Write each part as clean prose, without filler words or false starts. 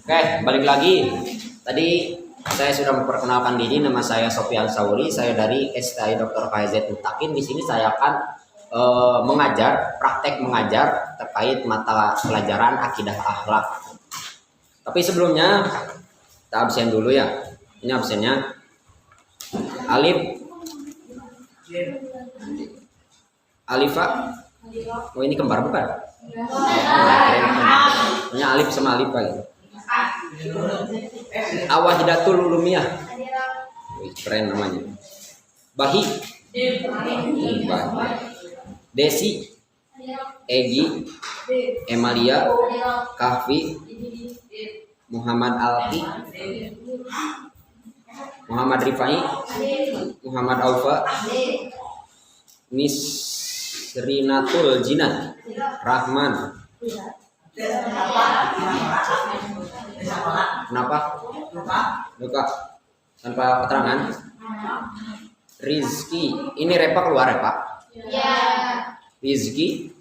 Oke, balik lagi. Tadi saya sudah memperkenalkan diri, nama saya Sofyan Sauri, saya dari STI Dr. KZ Mutakin. Di sini saya akan praktek mengajar terkait mata pelajaran akidah akhlak. Tapi sebelumnya kita absen dulu ya. Ini absennya Alif, Alifa. Oh ini kembar bukan? Punya Alif sama Alifa gitu. Awahidatul Ulumiyah. Keren namanya. Bahi. Desi. Egi. Emalia. Kahfi. Muhammad Alfi. Muhammad Rifai. Muhammad Aufa. Nisrinatul Jinan. Rahman. Kenapa? Luka. Tanpa keterangan. Rizki. Ini repa keluar ya Pak? Ya. Rizki.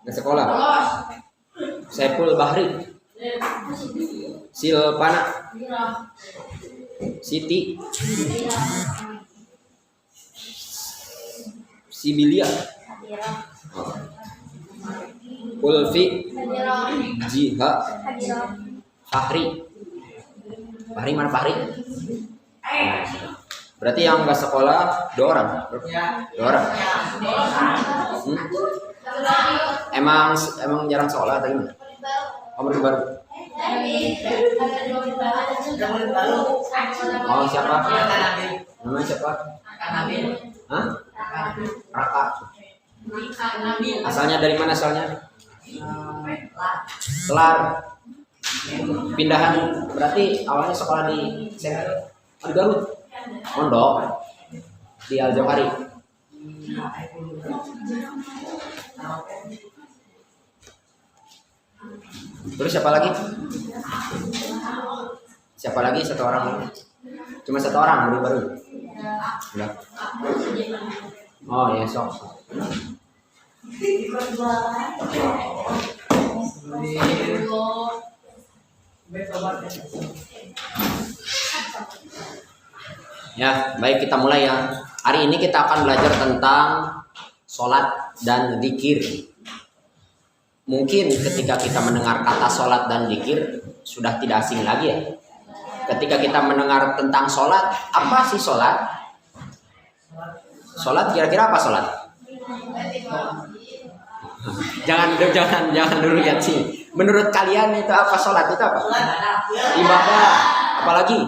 Ke sekolah. Saiful Bahri. Silpana. Siti. Sibilia. Ulfi. Jiha. Fahri. Fahri mana Fahri? Berarti yang nggak sekolah 2 orang. 2 orang. Emang jarang sekolah atau gimana? Murid baru. Oh siapa? Namanya siapa? Hah? Raka. Asalnya dari mana asalnya? Kelar. Pindahan berarti awalnya sekolah di Garut. Mondok di Al Jauhari. Terus siapa lagi? Siapa lagi? 1 orang. Cuma 1 orang murid baru. Enggak. Oh ya sok. Ya, baik kita mulai ya. Hari ini kita akan belajar tentang sholat dan zikir. Mungkin ketika kita mendengar kata sholat dan zikir sudah tidak asing lagi ya. Ketika kita mendengar tentang sholat, apa sih sholat? Sholat kira-kira apa sholat? Jangan dulu lihat sih. Menurut kalian itu apa sholat itu apa? Ibadah. Apalagi?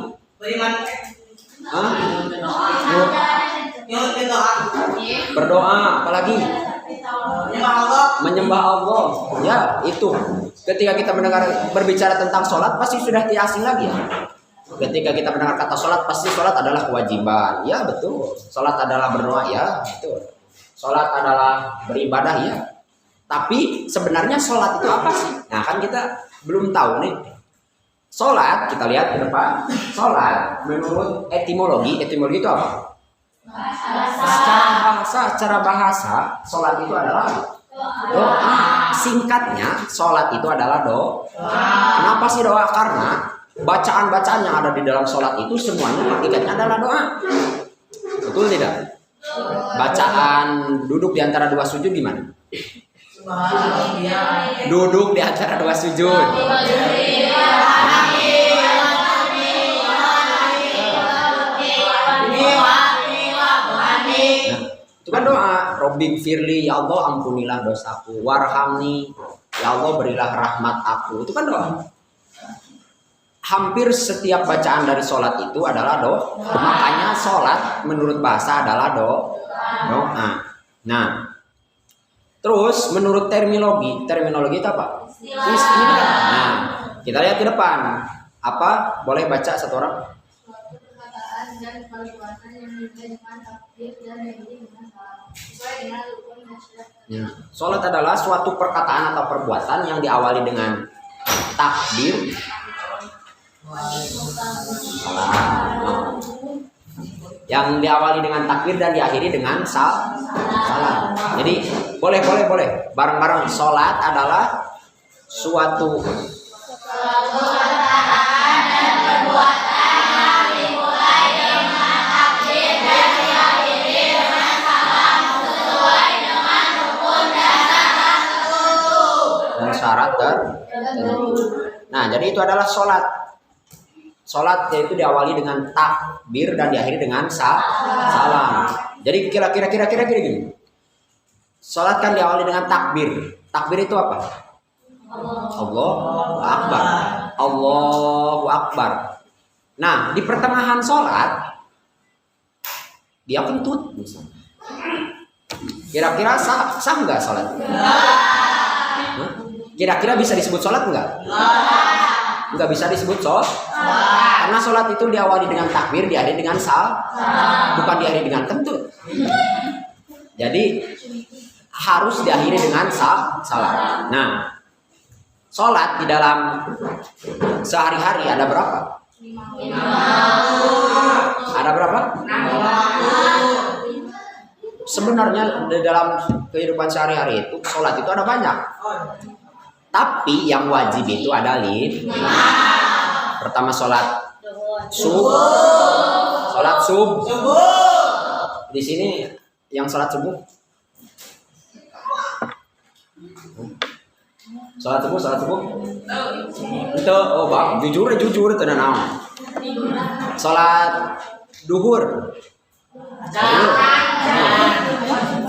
Berdoa, apalagi? Menyembah Allah. Ya, itu. Ketika kita mendengar berbicara tentang sholat, pasti sudah tidak asing lagi ya. Ketika kita mendengar kata sholat, pasti sholat adalah kewajiban. Ya, betul. Sholat adalah berdoa, ya, betul. Sholat adalah beribadah, ya. Tapi sebenarnya sholat itu apa sih? Nah, kan kita belum tahu nih. Sholat, kita lihat ke depan. Sholat, menurut etimologi itu apa? Secara bahasa, sholat itu adalah doa. Singkatnya, sholat itu adalah doa. Kenapa sih doa? Karena bacaan-bacaan yang ada di dalam sholat itu semuanya hakikatnya adalah doa. Betul tidak? Bacaan duduk di antara 2 sujud gimana? Duduk di antara 2 sujud. Itu kan doa. Robbing firli, ya Allah ampunilah dosaku. Warhamni, ya Allah berilah rahmat aku. Itu kan doa. Hampir setiap bacaan dari sholat itu adalah doa. Makanya sholat menurut bahasa adalah doa. Nah, terus menurut terminologi itu apa? Istilah. Nah, kita lihat ke depan. Apa? Boleh baca 1 orang? Ya. Sholat adalah suatu perkataan atau perbuatan yang diawali dengan takbir, yang diawali dengan takbir dan diakhiri dengan salam. Jadi boleh bareng-bareng. Sholat adalah suatu dan syarat tertentu. Nah, jadi itu adalah sholat. Sholat yaitu diawali dengan takbir dan diakhiri dengan salam. Jadi kira-kira gini. Sholat kan diawali dengan takbir. Takbir itu apa? Allahu Akbar. Allahu Akbar. Nah, di pertengahan sholat dia kentut misalnya. Kira-kira sah nggak sholat? Kira-kira bisa disebut sholat nggak? Nggak bisa disebut sholat. Karena sholat itu diawali dengan takbir, diakhiri dengan bukan diakhiri dengan kentut. Jadi harus diakhiri dengan salam. Nah, sholat di dalam sehari-hari ada berapa? Ada berapa? Sebenarnya di dalam kehidupan sehari-hari itu sholat itu ada banyak. Tapi yang wajib itu ada 5. Pertama sholat subuh. Sholat subuh. Di sini yang sholat subuh. Sholat subuh. Itu bang, jujur tenang naon. Sholat duhur.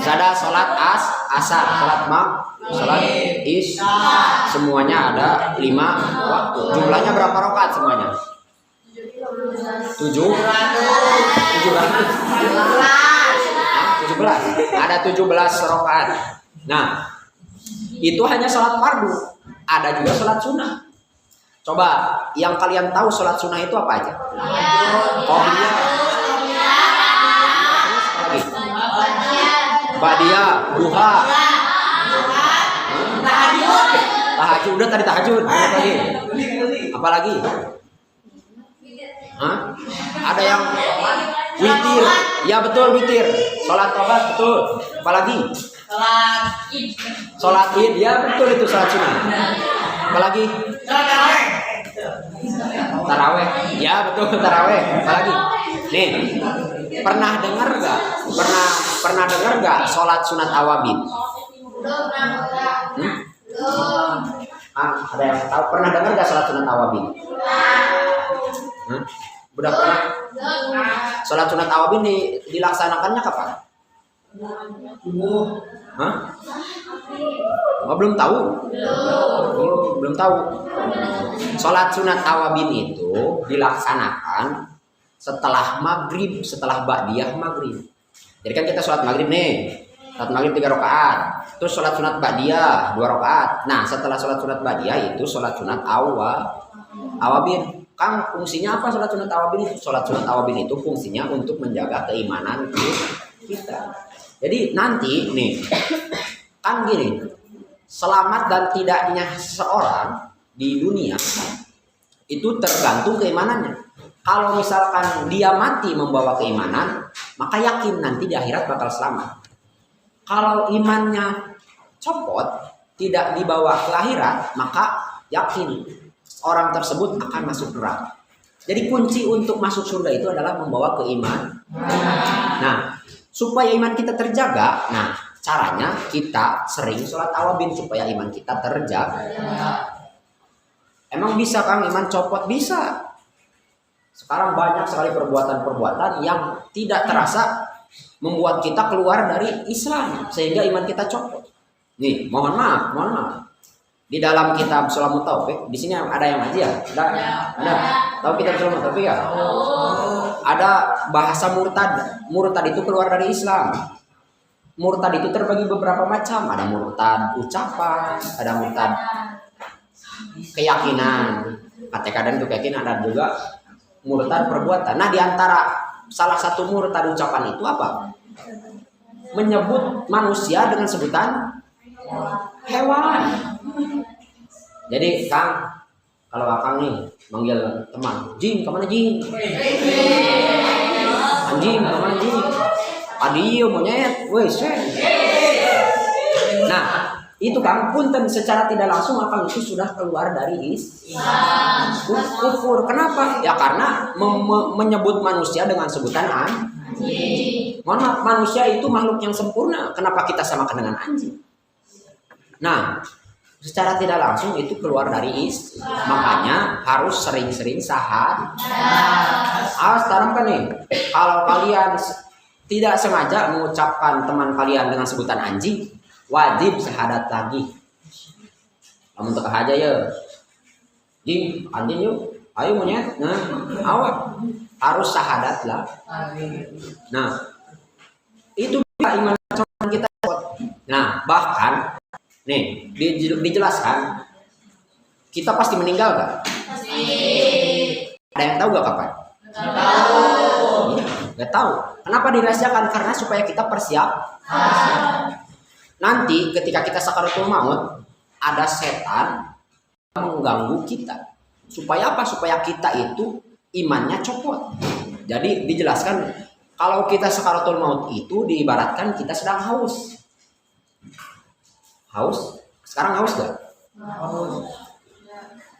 Ada sholat asar, sholat sholat semuanya ada 5 waktu. Jumlahnya berapa rakaat semuanya? 17. Ada 17 rakaat. Nah, itu hanya sholat fardu. Ada juga sholat sunnah. Coba yang kalian tahu sholat sunnah itu apa aja? Qobliyah, ba'diyah, duha, tahajud. Udah tadi tahajud. Apa lagi? Ada yang witir. Ya betul, witir. Sholat taubat betul. Apa lagi? Sholat id. Ya betul, itu sholat sunnah. Apa lagi? Taraweh. Ya betul, taraweh. Apa lagi? Nih, pernah dengar nggak sholat sunat awabin? Ada yang tahu? Pernah dengar nggak sholat sunat awabin? Udah pernah? Sholat sunat awabin dilaksanakannya kapan? Belum tahu? Belum tahu. Sholat sunat awabin itu dilaksanakan setelah maghrib, setelah ba'diyah maghrib. Jadi kan kita sholat maghrib nih, sholat maghrib 3 rakaat, terus sholat sunat ba'diyah 2 rakaat. Nah, setelah sholat sunat ba'diyah itu sholat sunat awabin. Kang, fungsinya apa sholat sunat awabin itu? Sholat sunat awabin itu fungsinya untuk menjaga keimanan kita. Jadi nanti nih, kan gini, selamat dan tidaknya seseorang di dunia itu tergantung keimanannya. Kalau misalkan dia mati membawa keimanan, maka yakin nanti di akhirat bakal selamat. Kalau imannya copot, tidak dibawa ke akhirat, maka yakin orang tersebut akan masuk neraka. Jadi kunci untuk masuk surga itu adalah membawa keimanan. Nah, supaya iman kita terjaga, nah caranya kita sering sholat awabin supaya iman kita terjaga. Emang bisa Kang iman copot? Bisa. Sekarang banyak sekali perbuatan-perbuatan yang tidak terasa membuat kita keluar dari Islam sehingga iman kita copot. Nih, mohon maaf. Di dalam kitab Sulamut Taufik, di sini ada yang ngaji ya? Ada. Tahu kitab Sulamut Taufik ya? Ada bahasa murtad. Murtad itu keluar dari Islam. Murtad itu terbagi beberapa macam. Ada murtad ucapan, ada murtad keyakinan. Kadang itu keyakinan, ada juga murtad perbuatan. Nah, di antara salah satu murtad ucapan itu apa? Menyebut manusia dengan sebutan hewan. Jadi Kang, kalau Akang nih manggil teman, Jing, kemana Jing? Anjing, kemana Jing? Adio monyet, wes. Nah, Itu kan punten secara tidak langsung akang itu sudah keluar dari kufur. Kenapa? Ya karena menyebut manusia dengan sebutan anjing. Mohon maaf, manusia itu makhluk yang sempurna. Kenapa kita samakan dengan anjing? Nah, secara tidak langsung itu keluar dari makanya harus sering-sering sahat. Sekarang kan nih, kalau kalian tidak sengaja mengucapkan teman kalian dengan sebutan anjing, wajib syahadat lagi. Kamu untuk aja ya, jing anjing yuk, ayo monyet, nah awak harus syahadat lah. Nah itu iman kita. Nah bahkan nih dijelaskan kita pasti meninggal gak? Ada yang tahu gak kapan? Gak tahu. Kenapa dirahasiakan? Karena supaya kita persiap. Nanti ketika kita sakaratul maut, ada setan mengganggu kita. Supaya apa? Supaya kita itu imannya copot. Jadi dijelaskan kalau kita sakaratul maut itu diibaratkan kita sedang haus. Haus? Sekarang haus gak?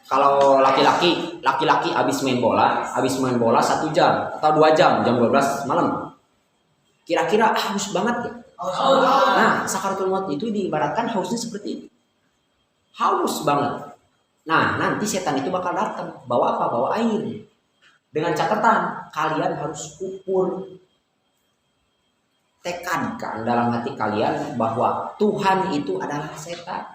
Kalau laki-laki habis main bola 1 jam atau 2 jam, jam 12 malam. Kira-kira haus banget ya? Nah, sakaratul maut itu diibaratkan hausnya seperti ini. Haus banget. Nah, nanti setan itu bakal datang. Bawa apa? Bawa air. Dengan catatan, kalian harus ukur. Tekankan dalam hati kalian bahwa Tuhan itu adalah setan.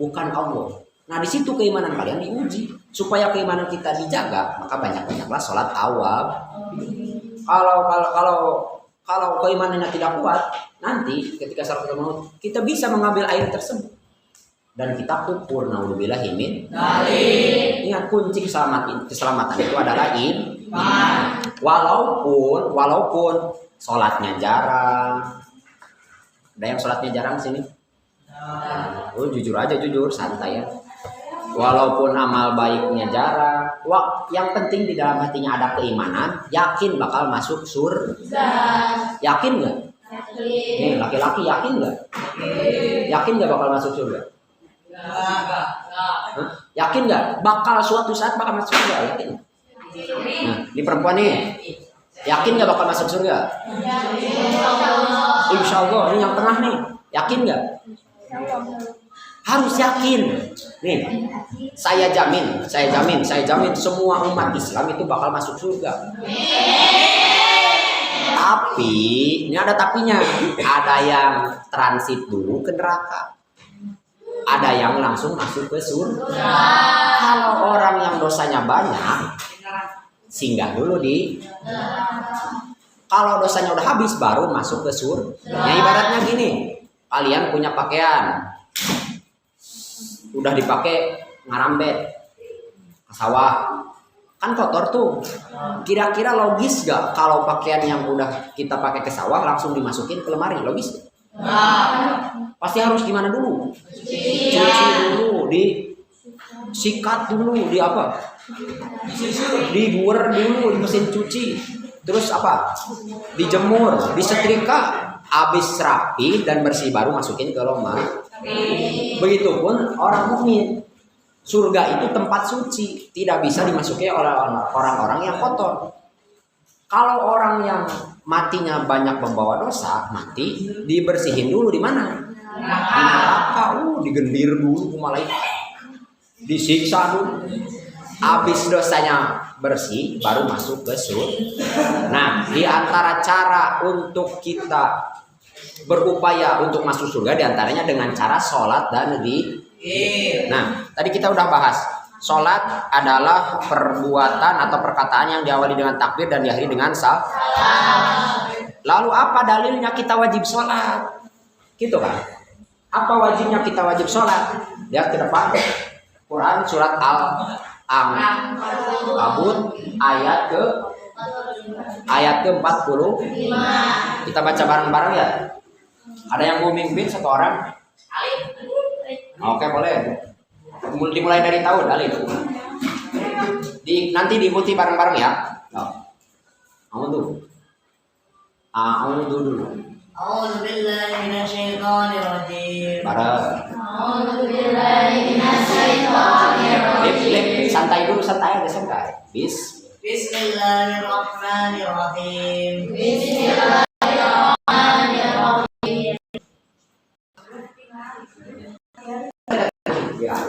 Bukan Allah. Nah, di situ keimanan kalian diuji. Supaya keimanan kita dijaga, maka banyak-banyaklah sholat awal. Kalau keimanannya tidak kuat, nanti ketika sakaratul maut kita bisa mengambil air tersebut dan kita kufur. Naudzubillah min dzalik. Ingat kunci keselamatan itu adalah iman. Walaupun sholatnya jarang. Ada yang sholatnya jarang sini? Jujur aja, santai ya. Walaupun amal baiknya jarang, yang penting di dalam hatinya ada keimanan, yakin bakal masuk surga. Yakin nggak? Nih laki-laki yakin nggak? Yakin nggak bakal masuk surga? Yakin nggak? Bakal suatu saat bakal masuk surga? Yakin? Nah, ini perempuan nih, yakin nggak bakal masuk surga? Insya Allah. Ini yang tengah nih, yakin nggak? Harus yakin. Nih, saya jamin semua umat Islam itu bakal masuk surga. Tapi, ini ada tapinya. Ada yang transit dulu ke neraka. Ada yang langsung masuk ke surga. Kalau orang yang dosanya banyak, singgah dulu di. Kalau dosanya udah habis, baru masuk ke surga. Ya ibaratnya gini, kalian punya pakaian. Udah dipakai ngarambet ke sawah, kan kotor tuh. Kira-kira logis gak kalau pakaian yang udah kita pakai ke sawah langsung dimasukin ke lemari? Logis gak? Pasti harus gimana dulu? Cuci dulu, disikat dulu, diguer dulu di mesin cuci, terus dijemur, disetrika. Habis rapi dan bersih baru masukin ke lemari. Begitupun orang mukmin. Surga itu tempat suci, tidak bisa dimasuki oleh orang-orang yang kotor. Kalau orang yang matinya banyak membawa dosa, mati dibersihin dulu di mana? Di neraka. Digendir dulu ke malaikat. Disiksa dulu. Habis dosanya bersih baru masuk ke surga. Nah, di antara cara untuk kita berupaya untuk masuk surga diantaranya dengan cara sholat dan zikir. Nah, tadi kita udah bahas sholat adalah perbuatan atau perkataan yang diawali dengan takbir dan diakhiri dengan salam. Lalu apa dalilnya kita wajib sholat? Gitu kan? Apa wajibnya kita wajib sholat? Lihat ke depan. Quran surat Al-Ankabut ayat ke-45. Kita baca bareng-bareng ya. Ada yang mau mimpin satu orang? Oke, boleh. Dimulai dari tahun, Alif. Nanti diikuti bareng-bareng ya. Dulu. A'udzu billahi minasyaitonir rajim. Bismillahirrahmanirrahim. Ya.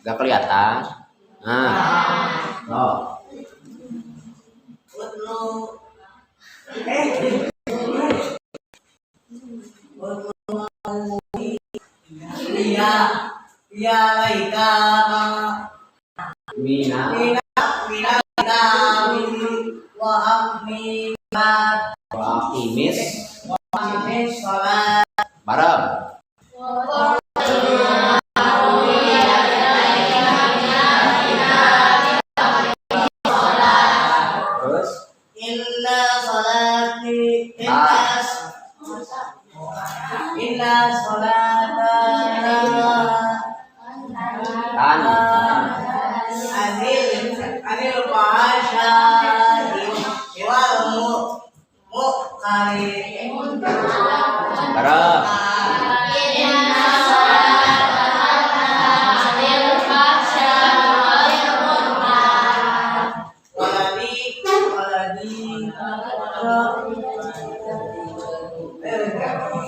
Gak kelihatan. Oh. Ya laika Mina kita wa amni wa aqimis sholat bareng. Terus inna sholati inna sholatana anil fahsya'i wal munkari bareng.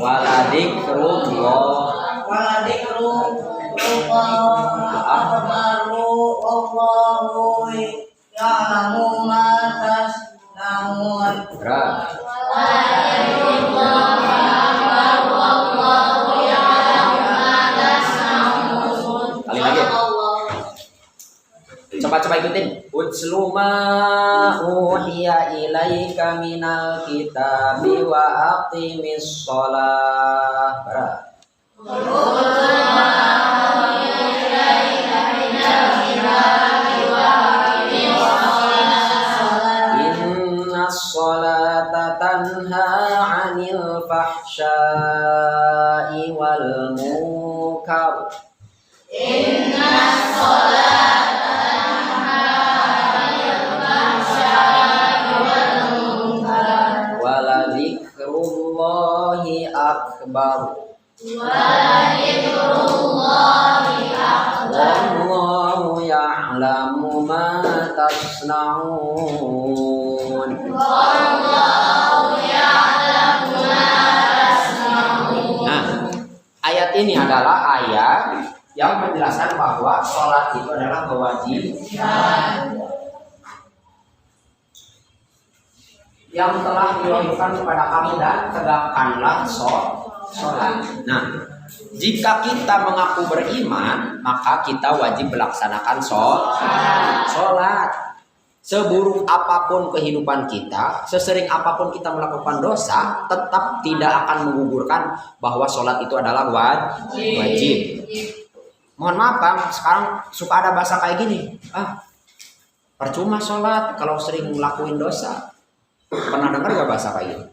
Waladikrullah akbaru Allahu ya'lamu ma tasna'un. Kali lagi. Coba ikutin. Utslu ma uhiya ilaika minal kitabi wa aqimis shalah. Inna sholata tanha 'anil fahsya'i wal munkar. Waladzikrullahi akbar. Wallahu ya'lamu ma tasna'un. Nah, ayat ini adalah ayat yang menjelaskan bahwa sholat itu adalah kewajiban yang telah diwajibkan kepada kamu dan tegakkanlah sholat. Nah, jika kita mengaku beriman, maka kita wajib melaksanakan sholat. Seburuk apapun kehidupan kita, sesering apapun kita melakukan dosa, tetap tidak akan menggugurkan bahwa sholat itu adalah wajib. Mohon maaf Bang, sekarang suka ada bahasa kayak gini. Percuma sholat kalau sering ngelakuin dosa. Pernah dengar gak bahasa kayak gini?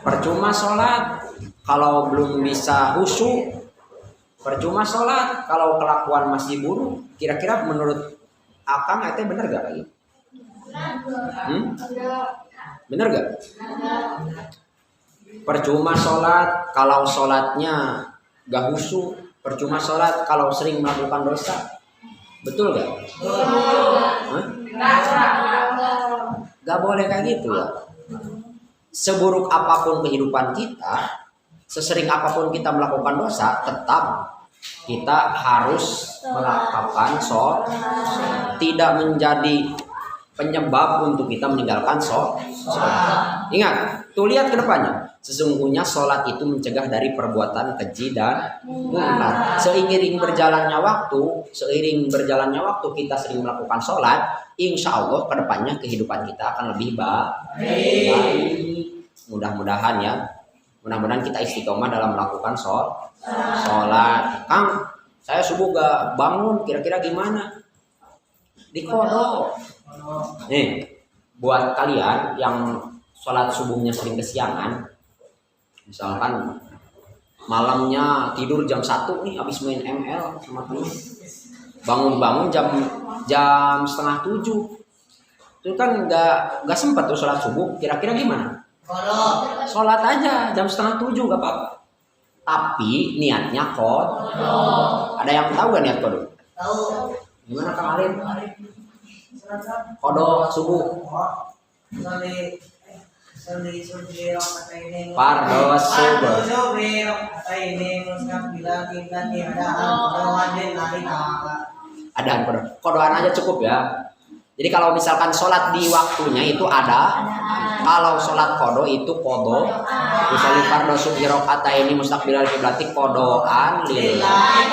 Percuma sholat kalau belum bisa khusyuk. Percuma sholat kalau kelakuan masih buruk. Kira-kira menurut Akang itu bener gak kayak gitu? Bener gak? Percuma sholat kalau sholatnya gak khusyuk. Percuma sholat kalau sering melakukan dosa. Betul gak? Gak boleh kayak gitu ya. Seburuk apapun kehidupan kita, sesering apapun kita melakukan dosa, tetap kita harus melakukan sholat. Tidak menjadi penyebab untuk kita meninggalkan sholat. Ingat, tuh lihat ke depannya. Sesungguhnya sholat itu mencegah dari perbuatan keji dan munkar. Seiring berjalannya waktu kita sering melakukan sholat, insya Allah kedepannya kehidupan kita akan lebih baik. Mudah-mudahan ya. Mudah-mudahan kita istiqomah dalam melakukan sholat. Kang, saya subuh gak bangun, kira-kira gimana? Dikodok. Nih, buat kalian yang sholat subuhnya sering kesiangan, misalkan malamnya tidur jam 1 nih habis main ML sama temen, bangun jam setengah 7, itu kan nggak sempat tuh sholat subuh. Kira-kira gimana? Sholat aja jam setengah 7 nggak apa-apa, tapi niatnya kodok. Ada yang tahu gak niat kodok? Tahu. Gimana Kang Arif? Seragam. Kodo subuh. Sali Subhi kata ini. Fardo subuh. Subhi kata ini musnah bila kita tiadaan kodoan dan lari ta'ala. Adaan kodoan aja cukup ya. Jadi kalau misalkan sholat di waktunya itu ada. Kalau sholat kodo itu kodo. Misalnya fardo subuh kata ini mustaqbilal kiblati kodoan lillahi.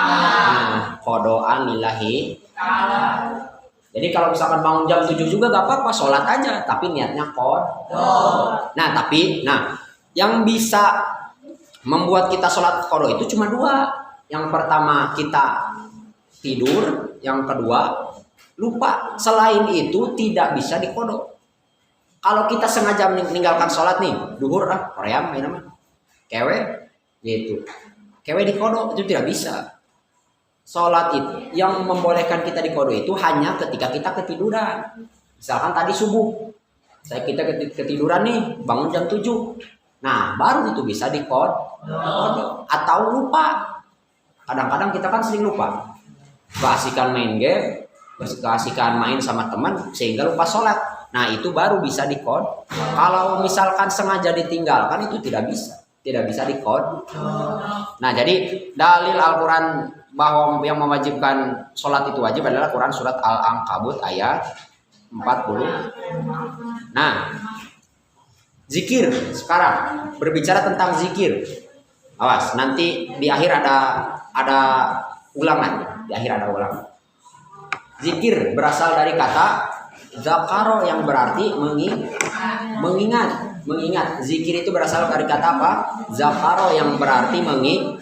Nah, kodoan lillahi. Jadi kalau misalkan bangun jam 7 juga gak apa-apa, sholat aja, tapi niatnya kodo. Nah, yang bisa membuat kita sholat kodo itu cuma dua. Yang pertama kita tidur, yang kedua lupa. Selain itu tidak bisa dikodo. Kalau kita sengaja meninggalkan sholat nih, duhur koream ini mah, kewe, gitu. Kewe dikodo itu tidak bisa. Sholat itu yang membolehkan kita dikodo itu hanya ketika kita ketiduran. Misalkan tadi subuh, kita ketiduran nih, bangun jam 7. Nah, baru itu bisa dikodo. Atau lupa. Kadang-kadang kita kan sering lupa. Keasikan main game, keasikan main sama teman sehingga lupa sholat. Nah, itu baru bisa dikodo. Kalau misalkan sengaja ditinggalkan itu tidak bisa dikodo. Nah, jadi dalil Al-Quran bahwa yang mewajibkan sholat itu wajib adalah Quran surat Al-Ankabut ayat 40. Nah, zikir sekarang berbicara tentang zikir. Awas, nanti di akhir ada ulangan. Di akhir ada ulangan. Zikir berasal dari kata zakaro yang berarti mengingat. Zikir itu berasal dari kata apa? Zakaro yang berarti mengingat.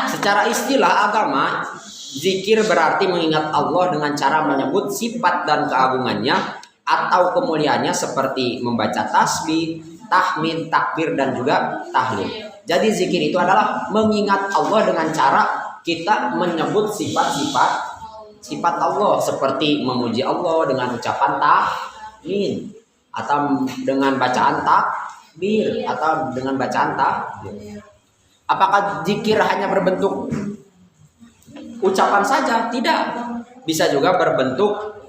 Secara istilah agama, zikir berarti mengingat Allah dengan cara menyebut sifat dan keagungannya atau kemuliaannya seperti membaca tasbih, tahmid, takbir dan juga tahlil. Jadi zikir itu adalah mengingat Allah dengan cara kita menyebut sifat Allah seperti memuji Allah dengan ucapan tahmid atau dengan bacaan takbir atau dengan bacaan takbir. Apakah zikir hanya berbentuk ucapan saja? Tidak. Bisa juga berbentuk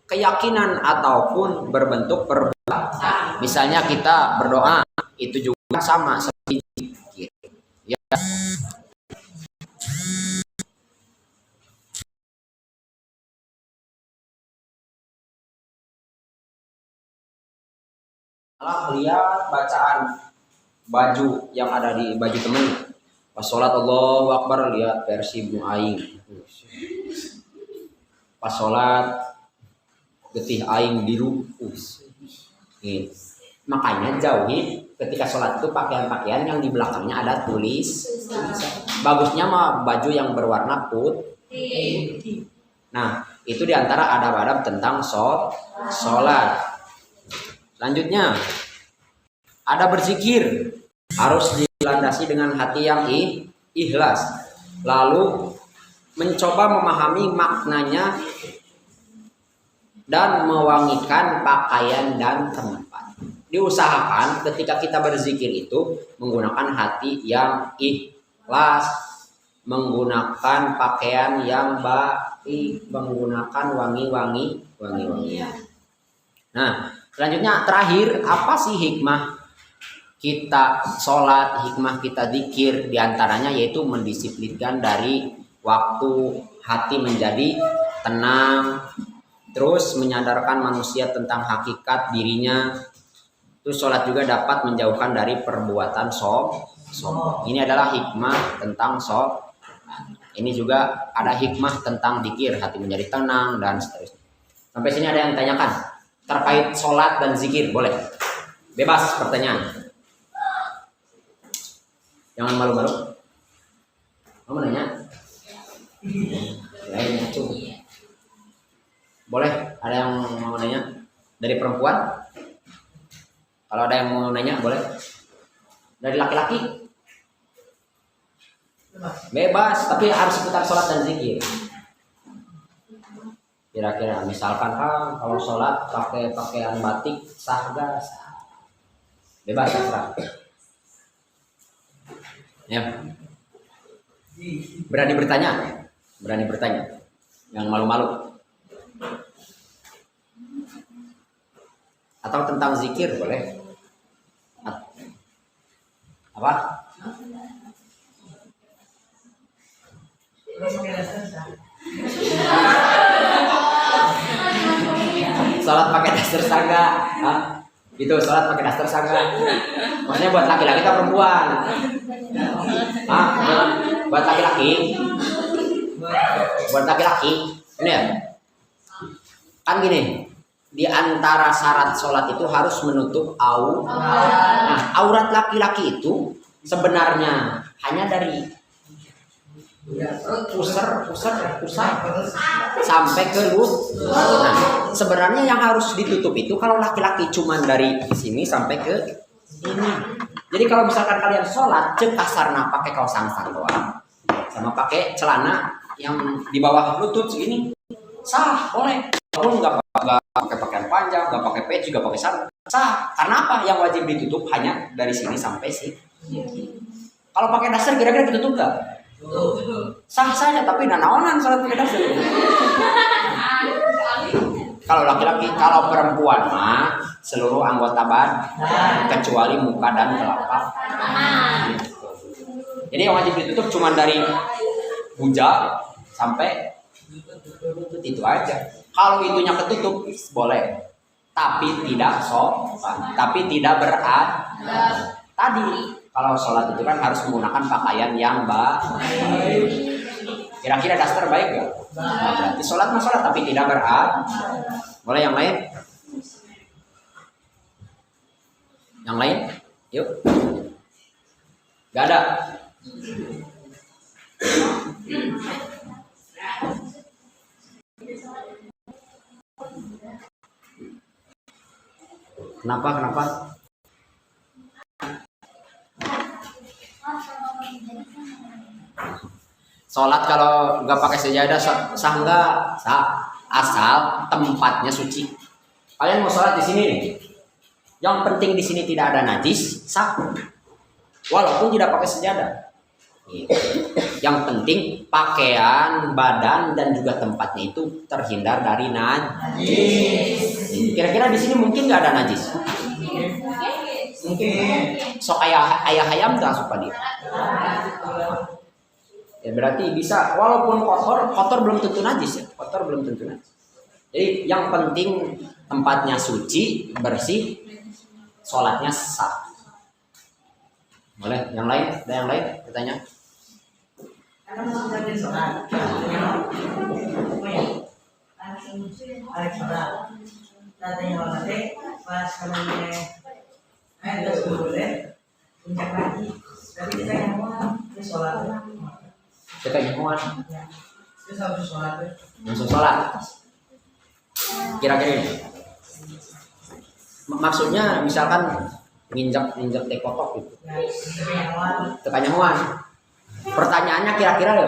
keyakinan ataupun berbentuk perbuatan. Misalnya kita berdoa, itu juga sama seperti zikir. Ya. Lihat bacaan baju yang ada di baju temen. Pas sholat Allahu Akbar lihat versi Ibnu Aing. Pas sholat getih Aing biru. Makanya jauhi ketika sholat itu pakaian-pakaian yang di belakangnya ada tulis. Bagusnya mah baju yang berwarna putih. Nah, itu diantara adab-adab tentang sholat. Selanjutnya ada berzikir, harus dilandasi dengan hati yang ikhlas. Lalu mencoba memahami maknanya dan mewangikan pakaian dan tempat. Diusahakan ketika kita berzikir itu menggunakan hati yang ikhlas, menggunakan pakaian yang baik, menggunakan wangi-wangian. Nah, selanjutnya terakhir, apa sih hikmah kita sholat, hikmah kita zikir? Diantaranya yaitu mendisiplinkan dari waktu, hati menjadi tenang, terus menyadarkan manusia tentang hakikat dirinya. Terus sholat juga dapat menjauhkan dari perbuatan sombong. Ini adalah hikmah tentang sholat. Ini juga ada hikmah tentang zikir, hati menjadi tenang dan seterusnya. Sampai sini ada yang tanyakan terkait sholat dan zikir? Boleh, bebas pertanyaan, jangan malu-malu. Kamu nanya? Lainnya cukup. Boleh, ada yang mau nanya dari perempuan? Kalau ada yang mau nanya boleh. Dari laki-laki? Bebas, tapi harus seputar sholat dan zikir. Kira-kira misalkan kalau sholat pakai pakaian batik sah gak? Bebas, terserah. Ya. Berani bertanya? Berani bertanya? Yang malu-malu? Atau tentang zikir boleh? Apa? Sholat pakai daster sangga? Itu sholat pakai daster sangga? Maksudnya buat laki-laki atau perempuan? Buat laki-laki? Buat laki-laki? Ini ya? Kan gini, di antara syarat sholat itu harus menutup aurat. Nah, aurat laki-laki itu sebenarnya hanya dari pusar sampai ke lutut. Nah, sebenarnya yang harus ditutup itu kalau laki-laki cuman dari sini sampai ke sini. Jadi kalau misalkan kalian sholat cek kasarna pakai kaos sangsang doang, sama pakai celana yang di bawah lutut segini, sah, boleh. Kalau nggak pakai pakaian panjang, nggak pakai peci, nggak pakai sarung, sah. Karena apa? Yang wajib ditutup hanya dari sini sampai sini. Kalau pakai daster kira-kira ditutup nggak? Sah saja, tapi nanaonan sholat pakai daster. Kalau laki-laki, kalau perempuan mah seluruh anggota badan kecuali muka dan telapak. Jadi yang wajib ditutup cuma dari bujak sampai itu aja. Kalau itunya ketutup boleh, tapi tidak sopan, tapi tidak berat. Tadi kalau sholat itu kan harus menggunakan pakaian yang baik. Kira-kira daster baik gak? Nah, berarti sholat mah sholat tapi tidak berat. Boleh yang lain? Yang lain? Yuk. Gak ada. Kenapa? Sholat kalau nggak pakai sejadah sah nggak? Sah, asal tempatnya suci. Kalian mau sholat di sini nih, yang penting di sini tidak ada najis, sah. Walaupun tidak pakai sejadah. Yang penting pakaian, badan dan juga tempatnya itu terhindar dari najis. Kira-kira di sini mungkin nggak ada najis? Mungkin. Sok ayah ayam nggak suka dia? Ya berarti bisa, walaupun kotor belum tentu najis ya. Kotor belum tentu najis. Jadi yang penting tempatnya suci, bersih, sholatnya sah. Boleh? Yang lain? Ada yang lain? Bertanya? Langsung sholat. Kira-kira ini. Maksudnya misalkan nginjak tekotok gitu. Tekanyamuan. Pertanyaannya kira-kira ya,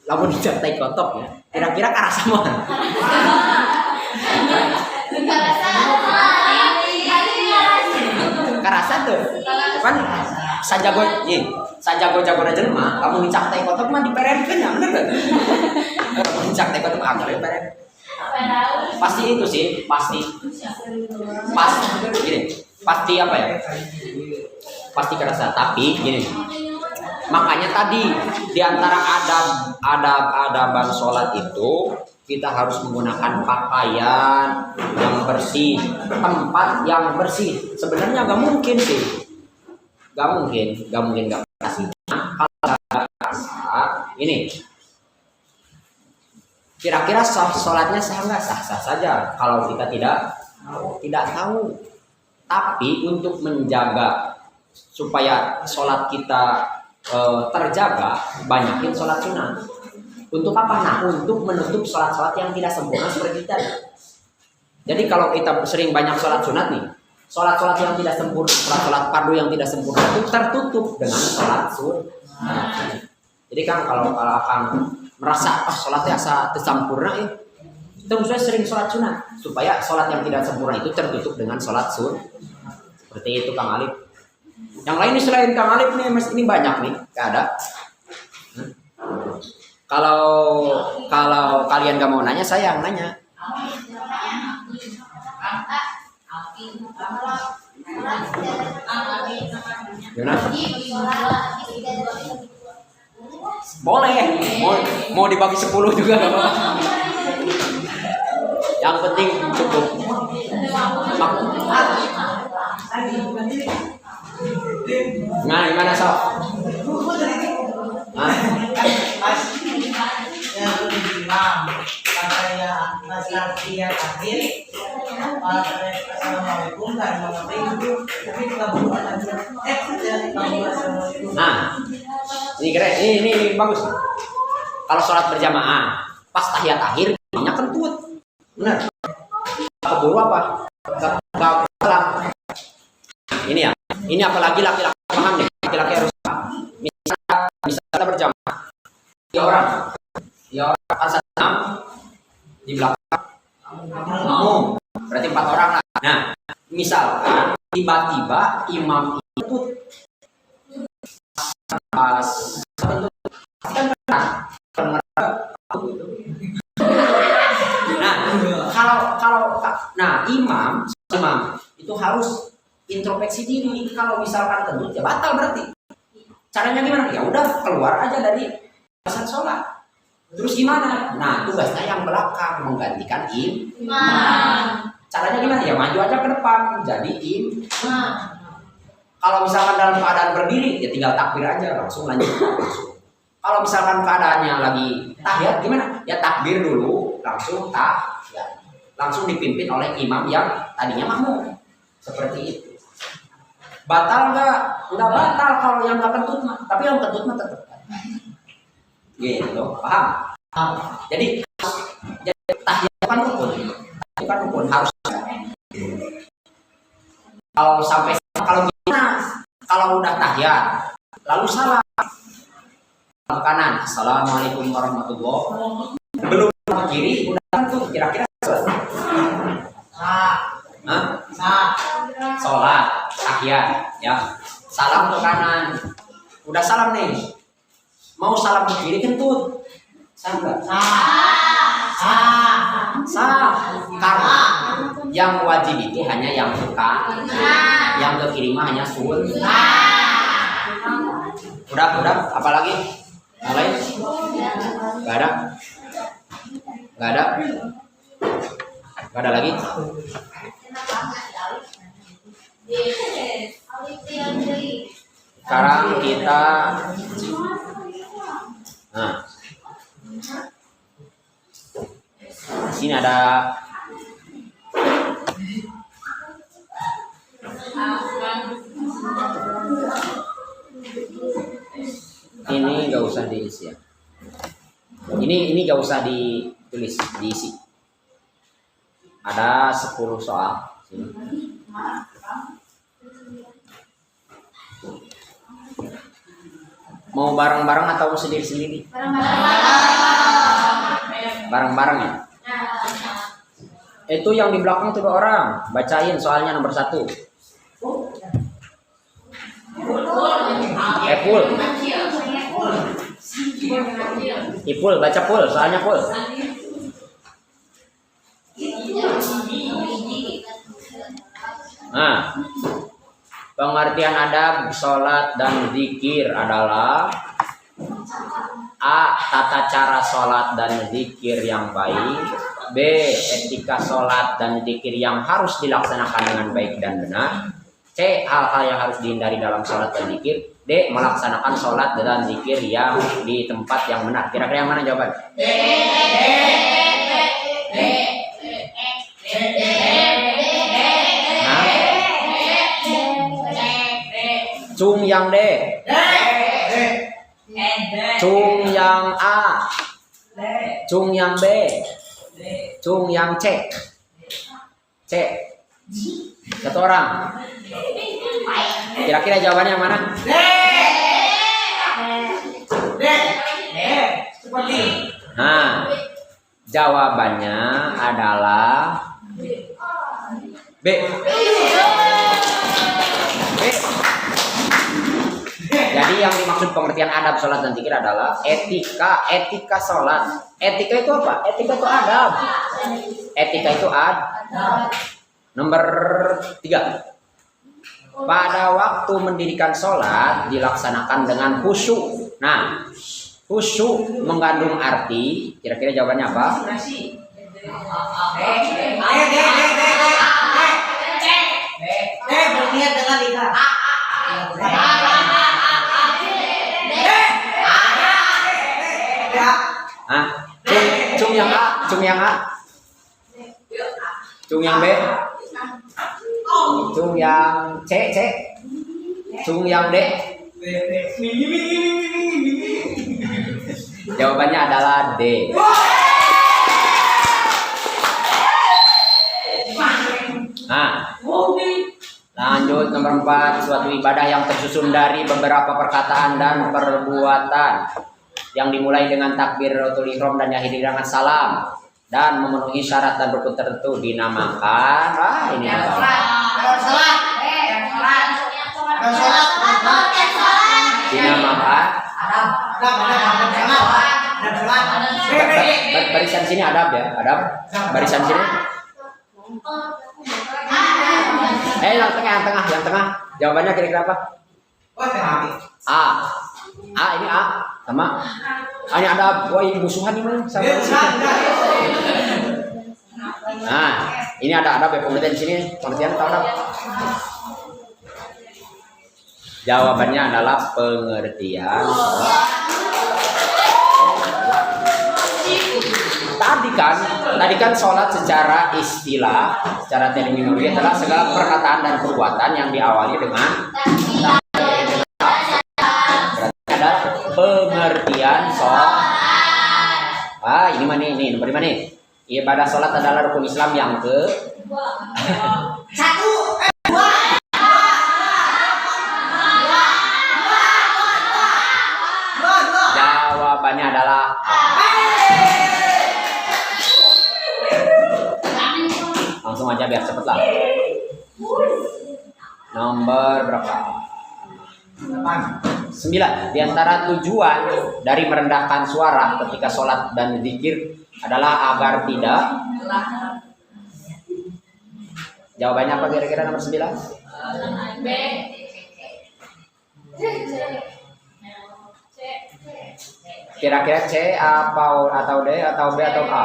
lamun nginjak tekotok ya. Kira-kira karasa mah. Karasa tuh. Kan sajago jelema, kamu nginjak tekotok mah diperenkeun ya, bener enggak? Nginjak tekotok agar diperen. Pasti itu sih, pasti gini. Pasti apa ya? Pasti kerasa. Tapi gini, makanya tadi di antara adab sholat itu kita harus menggunakan pakaian yang bersih, tempat yang bersih. Sebenarnya nggak mungkin sih, nggak mungkin nggak kasih. Kalau ini, kira-kira sholatnya sah nggak? Sah saja. Kalau kita tidak tahu. Tapi untuk menjaga supaya sholat kita terjaga, banyakin sholat sunnah. Untuk apa? Nah, untuk menutup sholat-sholat yang tidak sempurna seperti tadi. Jadi kalau kita sering banyak sholat sunat nih, sholat-sholat yang tidak sempurna, sholat fardu yang tidak sempurna itu tertutup dengan sholat sunnah. Jadi kan kalau akan merasa sholatnya asa sempurna ya, kita harus sering sholat sunat supaya sholat yang tidak sempurna itu tertutup dengan sholat sunnah. Seperti itu Kang Alif. Yang lain selain Kang Alif nih, mas ini banyak nih, gak ada. Kalau kalau kalian gak mau nanya, saya yang nanya. Gimana? Boleh, mau dibagi 10 juga gak apa-apa. Yang penting cukup. Nah, gimana Sob? Hah? Ya lebih imam katanya nasihat akhir assalamualaikum dan mengerti tapi kita bukan Nah, ini keren, ini bagus. Kalau sholat berjamaah, pas tahiyat akhir, ini kentut, benar? Keburu apa? Gak ini ya, ini apalagi laki-laki paham nih, laki-laki harus paham. Bisa kita berjamaah, 3 orang, 3 orang kan 1 di belakang, berarti 4 orang lah. Nah, misalkan tiba-tiba imam itu pas imam itu harus introspeksi diri. Kalau misalkan kentut ya batal berarti. Caranya gimana? Ya udah keluar aja dari pasal sholat. Terus gimana? Nah, tugasnya yang belakang menggantikan imam. Caranya gimana? Ya maju aja ke depan jadi imam. Kalau misalkan dalam keadaan berdiri ya tinggal takbir aja langsung lanjut. Kalau misalkan keadaannya lagi tahiyat gimana? Ya takbir dulu langsung tahiyat. Langsung dipimpin oleh imam yang tadinya makmum. Seperti itu. Batal nggak? Udah batal kalau yang nggak kentut mah. Tapi yang kentut mah tetap. Gitu, paham? Jadi tahiyat kan rukun. Itu kan rukun harus. Kalau sampai kalau gimana? Kalau udah tahiyat lalu salam ke kanan, assalamualaikum warahmatullahi wabarakatuh. Belum ke kiri udah kentut kira-kira. Sholat tahiyat ya, salam ke kanan, udah salam nih, mau salam ke kiri kentut, sah nggak? Sah, karena yang wajib itu hanya yang ke kanan, yang ke kiri mah hanya sunnah. Udah, apalagi? Mulai? Gak ada lagi? Sekarang kita di sini ada ini nggak usah diisi ya. Ini nggak usah ditulis, diisi. Ada 10 soal sini. Mau bareng-bareng atau sendiri-sendiri? Bareng-bareng ya. Itu yang di belakang tuh 2 orang. Bacain soalnya nomor 1. Pul. Ipul, baca pul, soalnya pul. Nah, pengertian adab sholat dan zikir adalah A. Tata cara sholat dan zikir yang baik. B. Etika sholat dan zikir yang harus dilaksanakan dengan baik dan benar. C. Hal-hal yang harus dihindari dalam sholat dan zikir. D. Melaksanakan sholat dan zikir yang di tempat yang benar. Kira-kira yang mana jawaban? Cung yang D. Cung yang A. Cung yang B. Cung yang C. Satu orang. Kira-kira jawabannya yang mana? Nah, jawabannya adalah B. Jadi yang dimaksud pengertian adab sholat dan zikir adalah etika sholat. Etika itu apa? Etika itu adab. Etika itu adab. Nomor 3. Pada waktu mendirikan sholat dilaksanakan dengan khusyuk. Nah, khusyuk mengandung arti. Kira-kira jawabannya apa? Berniat dengan lihat. Cung yang A, cung yang A, cung yang B, cung yang C, cung yang D. Jawabannya adalah D. Nah, lanjut nomor 4. Suatu ibadah yang tersusun dari beberapa perkataan dan perbuatan yang dimulai dengan takbiratul ihram dan diakhiri dengan salam dan memenuhi syarat dan rukun tertentu dinamakan ini apa? Dinamakan barisan sini adab ya, adab. Barisan sini. Yang tengah. Jawabannya kira-kira apa? A. Ini A sama. Ini ada ini musuhan ini sama. Nah, ini ada adab ya pengertian di sini. Pengertian atau adab? Jawabannya adalah pengertian. Tadi kan sholat secara istilah, secara terminologi adalah segala perkataan dan perbuatan yang diawali dengan ada pengertian sholat. Ini mana ini? Nomor 5 nih. Ibadah sholat adalah rukun Islam yang ke 1. Jawabannya adalah langsung aja biar cepet lah. Nomor berapa? 9. Di antara tujuan dari merendahkan suara ketika sholat dan zikir adalah agar tidak. Jawabannya apa kira-kira nomor 9? B. Kira-kira C atau D atau B atau A?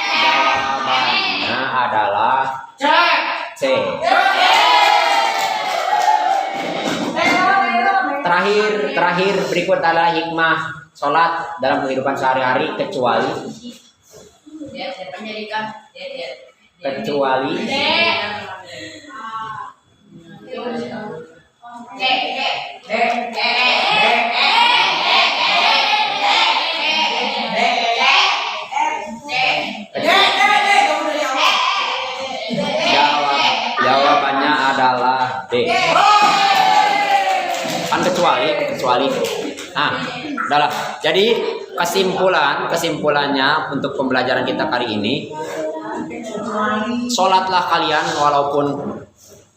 Jawabannya adalah C. Terakhir berikut adalah hikmah sholat dalam kehidupan sehari-hari kecuali jawabannya adalah D. Kan kecuali. Adalah. Jadi kesimpulannya untuk pembelajaran kita kali ini, sholatlah kalian walaupun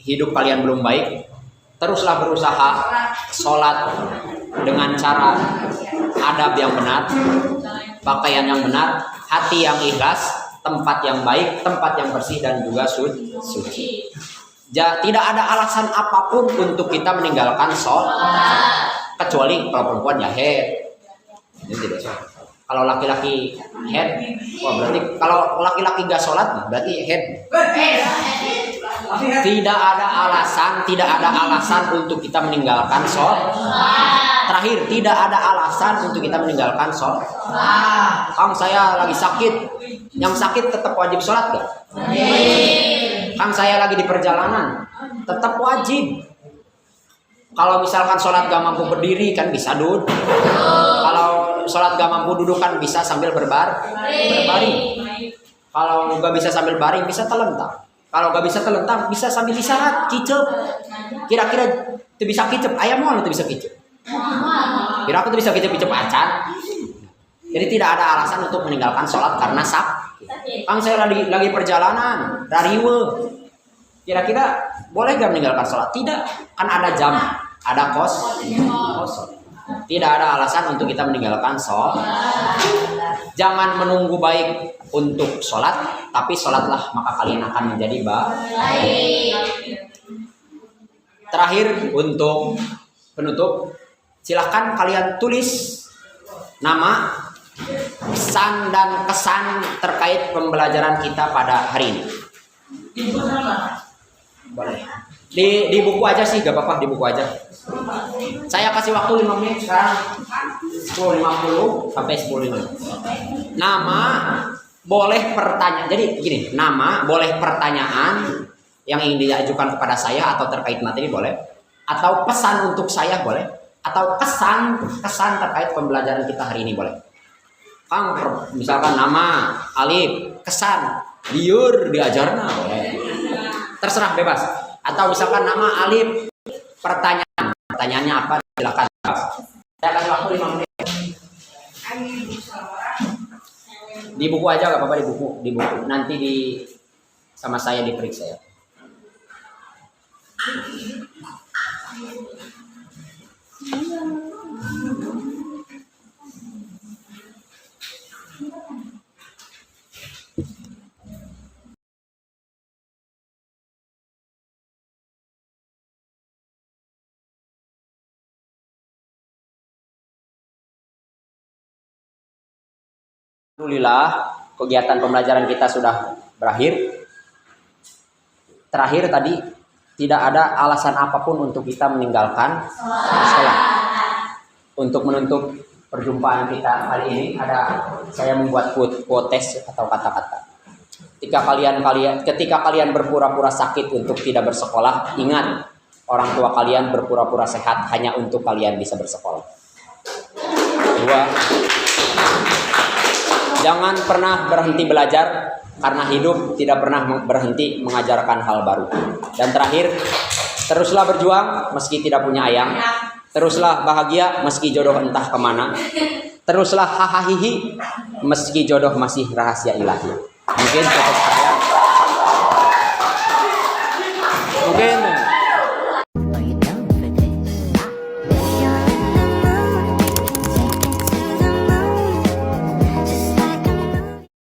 hidup kalian belum baik, teruslah berusaha sholat dengan cara adab yang benar, pakaian yang benar, hati yang ikhlas, tempat yang baik, tempat yang bersih dan juga suci. Tidak ada alasan apapun untuk kita meninggalkan sholat, kecuali kalau perempuan ya head. Ini tidak sholat. Kalau laki-laki head, berarti kalau laki-laki gak sholat berarti head. Tidak ada alasan untuk kita meninggalkan sholat. Terakhir, tidak ada alasan untuk kita meninggalkan sholat. Kang, saya lagi sakit. Yang sakit tetap wajib sholat gak? Kang, saya lagi di perjalanan, tetap wajib. Kalau misalkan sholat gak mampu berdiri kan bisa duduk. Kalau sholat gak mampu duduk kan bisa sambil berbaring. Kalau gak bisa sambil baring bisa telentang. Kalau gak bisa telentang bisa sambil isyarat kicep. Kira-kira itu bisa kicep. Ayam mau itu bisa kicep. Kira aku tuh bisa kicep acan. Jadi tidak ada alasan untuk meninggalkan sholat karena Kang saya lagi perjalanan dari kira-kira boleh gak meninggalkan sholat? Tidak, kan ada jam, ada kosong. Tidak ada alasan untuk kita meninggalkan sholat. Jangan menunggu baik untuk sholat, tapi sholatlah maka kalian akan menjadi baik. Terakhir untuk penutup, silahkan kalian tulis nama, pesan dan kesan terkait pembelajaran kita pada hari ini. Boleh. Di buku aja sih, gak apa-apa, di buku aja. Saya kasih waktu 5 menit sekarang. 10.50 sampai 10.50. Nama boleh pertanyaan. Jadi gini, nama boleh pertanyaan yang ingin diajukan kepada saya atau terkait materi boleh, atau pesan untuk saya boleh, atau kesan terkait pembelajaran kita hari ini boleh. Kang, misalkan nama, alif, kesan, liur diajarna boleh. Terserah bebas. Atau misalkan nama, alif, pertanyaannya apa? Silakan. Saya kasih waktu 5 menit. Di buku aja gak apa-apa, di buku. Nanti sama saya diperiksa ya. Alhamdulillah, kegiatan pembelajaran kita sudah berakhir. Terakhir tadi, tidak ada alasan apapun untuk kita meninggalkan sekolah. Untuk menutup perjumpaan kita hari ini, saya membuat quotes atau kata-kata. Ketika kalian berpura-pura sakit untuk tidak bersekolah, ingat, orang tua kalian berpura-pura sehat hanya untuk kalian bisa bersekolah. 2, jangan pernah berhenti belajar, karena hidup tidak pernah berhenti mengajarkan hal baru. Dan terakhir, teruslah berjuang meski tidak punya ayam. Teruslah bahagia meski jodoh entah kemana. Teruslah hahaha meski jodoh masih rahasia ilahi. Mungkin cukup sekian. Mungkin